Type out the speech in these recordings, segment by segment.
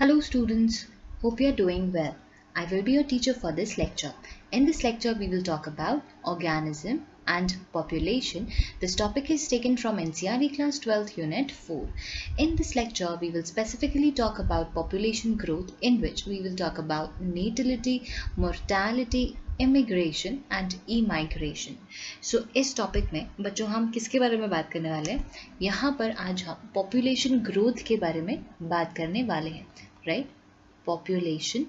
Hello students, hope you are doing well. I will be your teacher for this lecture. In this lecture we will talk about organism and population. This topic is taken from NCERT class 12th unit 4. In this lecture we will specifically talk about population growth, in which we will talk about natality, mortality, immigration and emigration. So इस topic में बच्चों हम किसके बारे में बात करने वाले हैं? यहाँ पर आज हम पॉपुलेशन ग्रोथ के बारे में बात करने वाले हैं, राइट? पॉपुलेशन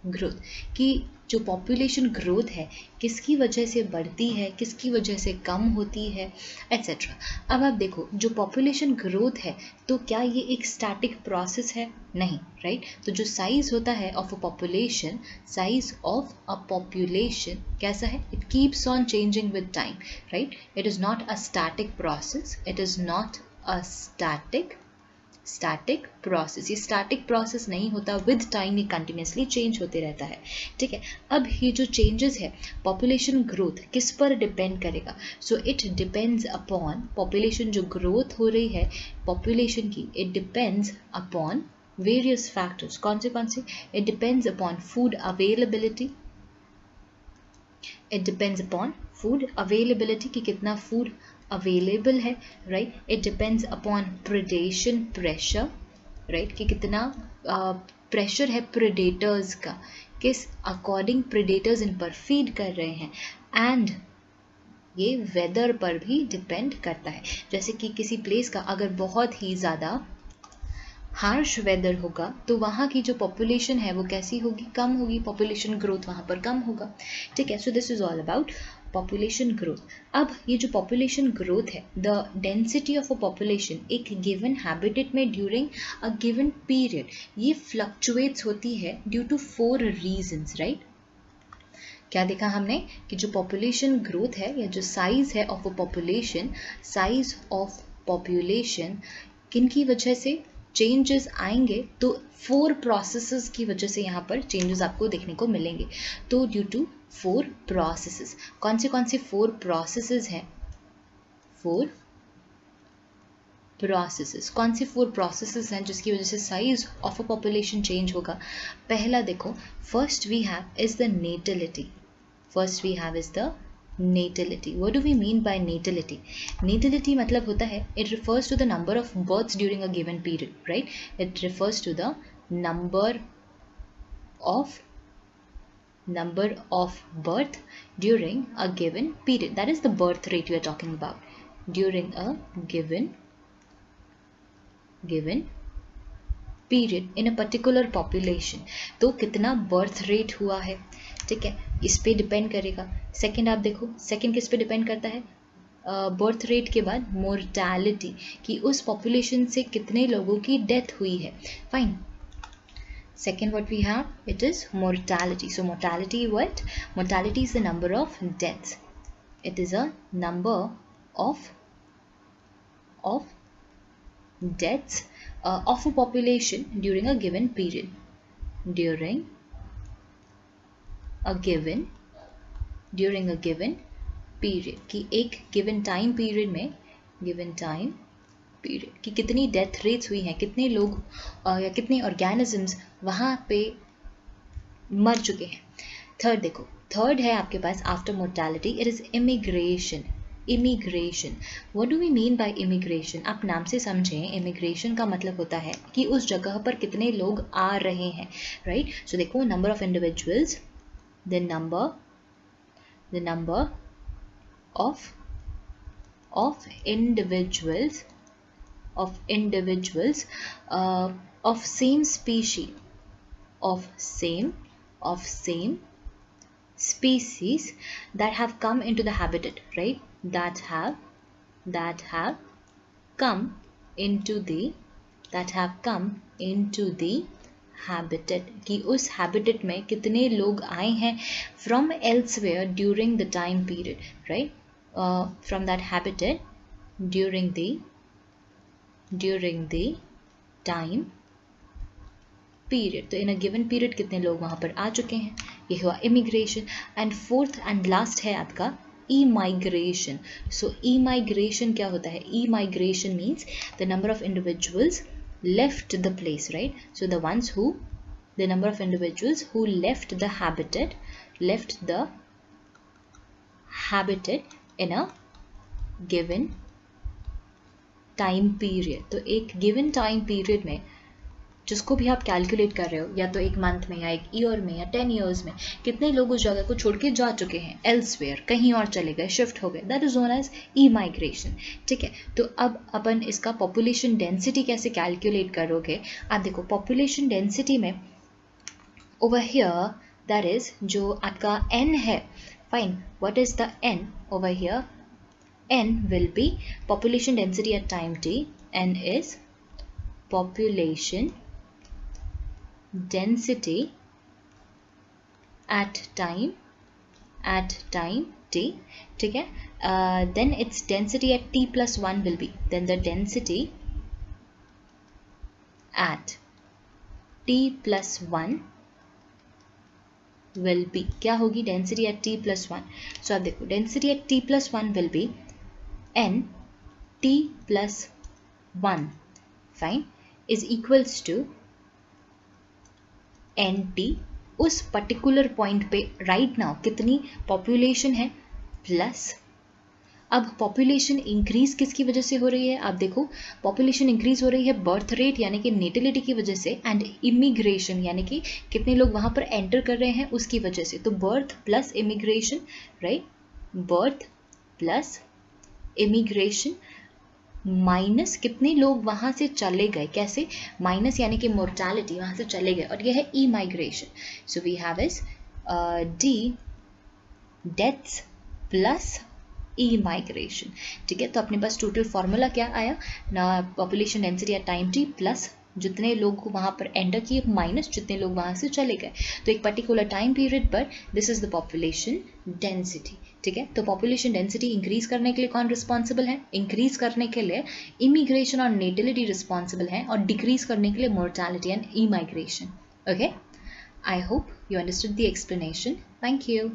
ग्रोथ की जो पॉपुलेशन ग्रोथ है किसकी वजह से बढ़ती है, किसकी वजह से कम होती है, एट्सेट्रा. अब आप देखो, जो पॉपुलेशन ग्रोथ है तो क्या ये एक स्टैटिक प्रोसेस है? नहीं, राइट? तो जो साइज होता है of a population, size of a population कैसा है? It keeps on changing with time, right? It is not a static process, it is not a static process. ये स्टैटिक प्रोसेस नहीं होता, विद टाइम ये continuously change होते रहता है, ठीक है? अब ये जो चेंजेस है पॉपुलेशन ग्रोथ किस पर डिपेंड करेगा? So it depends upon population. जो ग्रोथ हो रही है पॉपुलेशन की, it depends upon various factors. कौन से? It depends upon food availability, it depends upon food availability कि कितना फूड अवेलेबल है, right? It depends upon predation pressure, right? कि कितना प्रेशर है प्रेडेटर्स का, किस अकॉर्डिंग प्रेडेटर्स इन पर फीड कर रहे हैं. एंड ये वेदर पर भी डिपेंड करता है. जैसे कि किसी प्लेस का अगर बहुत ही ज़्यादा हार्श वेदर होगा तो वहाँ की जो पॉपुलेशन है वो कैसी होगी? कम होगी. पॉपुलेशन ग्रोथ वहाँ पर कम होगा, ठीक है? So this is all about population growth. अब ये जो पॉपुलेशन ग्रोथ है, the density of a population एक गिवन हैबिटेट में ड्यूरिंग अ गिवन पीरियड, ये फ्लक्चुएट्स होती है ड्यू टू 4 रीजंस, राइट? क्या देखा हमने कि जो पॉपुलेशन ग्रोथ है या जो साइज है of a population, size of population किन की वजह से चेंजेस आएंगे? तो 4 प्रोसेसेस की वजह से यहाँ पर चेंजेस आपको देखने को मिलेंगे. तो ड्यू टू 4 प्रोसेसेस. कौन से 4 प्रोसेसेस हैं? 4 प्रोसेसेस. कौन से 4 प्रोसेसेस हैं जिसकी वजह से size of a population change होगा? पहला देखो, first we have is the natality. First we have is the natality. What do we mean by natality? Natality मतलब होता है, it refers to the number of births during a given period, right? It refers to the number of birth during a given period. That is the birth rate we are talking about. During a given period in a particular population. तो कितना birth rate हुआ है, ठीक है? इस पे depend करेगा. Second आप देखो, सेकंड किस पे डिपेंड करता है? बर्थ रेट के बाद मोर्टैलिटी, कि उस पॉपुलेशन से कितने लोगों की डेथ हुई है. Fine. Second what we have, it is mortality. So mortality what? Mortality is the number of deaths. It is a number of deaths of a population during a given period. During a given period, कि एक given time period में, given time period कि कितनी death rates हुई हैं, कितने लोग या कितने ऑर्गेनिजम्स वहाँ पे मर चुके हैं. थर्ड देखो, थर्ड है आपके पास after mortality, it is immigration. What do we mean by immigration? आप नाम से समझें, इमिग्रेशन का मतलब होता है कि उस जगह पर कितने लोग आ रहे हैं, राइट? सो देखो, number of individuals, the number of individuals of same species, that have come into the habitat, right? that have come into the habitat, कि उस habitat में कितने लोग आए हैं from elsewhere during the time period, right? From that habitat during the time period. तो in a given period कितने लोग वहाँ पर आ चुके हैं, ये हुआ immigration. And fourth and last है आपका emigration. So emigration क्या होता है? Emigration means the number of individuals left the place, right? So the ones who, the number of individuals who left the habitat in a given time period. तो एक given time period में जिसको भी आप calculate कर रहे हो, या तो एक मंथ में या एक ईयर में या 10 ईयर्स में, कितने लोग उस जगह को छोड़ के जा चुके हैं एल्सवेयर, कहीं और चले गए, शिफ्ट हो गए, that is known as emigration. ठीक है, तो अब अपन इसका पॉपुलेशन डेंसिटी कैसे कैलकुलेट करोगे. आप देखो पॉपुलेशन डेंसिटी में ओवर हियर दैट इज जो आपका n है, fine, what is the n over here. N will be population density at time t. N is population density at time t. ठीक है, then its density at t plus 1 will be, then the density at t plus 1 will be, क्या होगी density at t plus 1. so आप देखो density at t plus 1 will be n t plus 1, fine, is equals to nt उस particular point पे right now कितनी population है plus. अब population increase किसकी वजह से हो रही है. आप देखो पॉपुलेशन इंक्रीज हो रही है बर्थ रेट यानी कि नेटिलिटी की वजह से, एंड इमिग्रेशन यानी कि कितने लोग वहां पर एंटर कर रहे हैं उसकी वजह से. तो birth plus immigration, right, birth plus immigration minus कितने लोग वहां से चले गए, कैसे माइनस यानी कि मोर्टालिटी, वहां से चले गए, और यह है emigration. So we have is the deaths plus emigration. ठीक है, तो अपने पास टोटल फॉर्मूला क्या आया ना, population density at time T plus जितने लोग वहां पर एंटर किए माइनस जितने लोग वहां से चले गए. तो एक पर्टिकुलर टाइम पीरियड पर this is the population density. ठीक है, तो पॉपुलेशन डेंसिटी इंक्रीज करने के लिए कौन रिस्पॉन्सिबल है, इंक्रीज करने के लिए इमिग्रेशन और नेटिलिटी रिस्पॉन्सिबल है, और डिक्रीज करने के लिए mortality and E migration. Okay, I hope you understood the explanation. Thank you.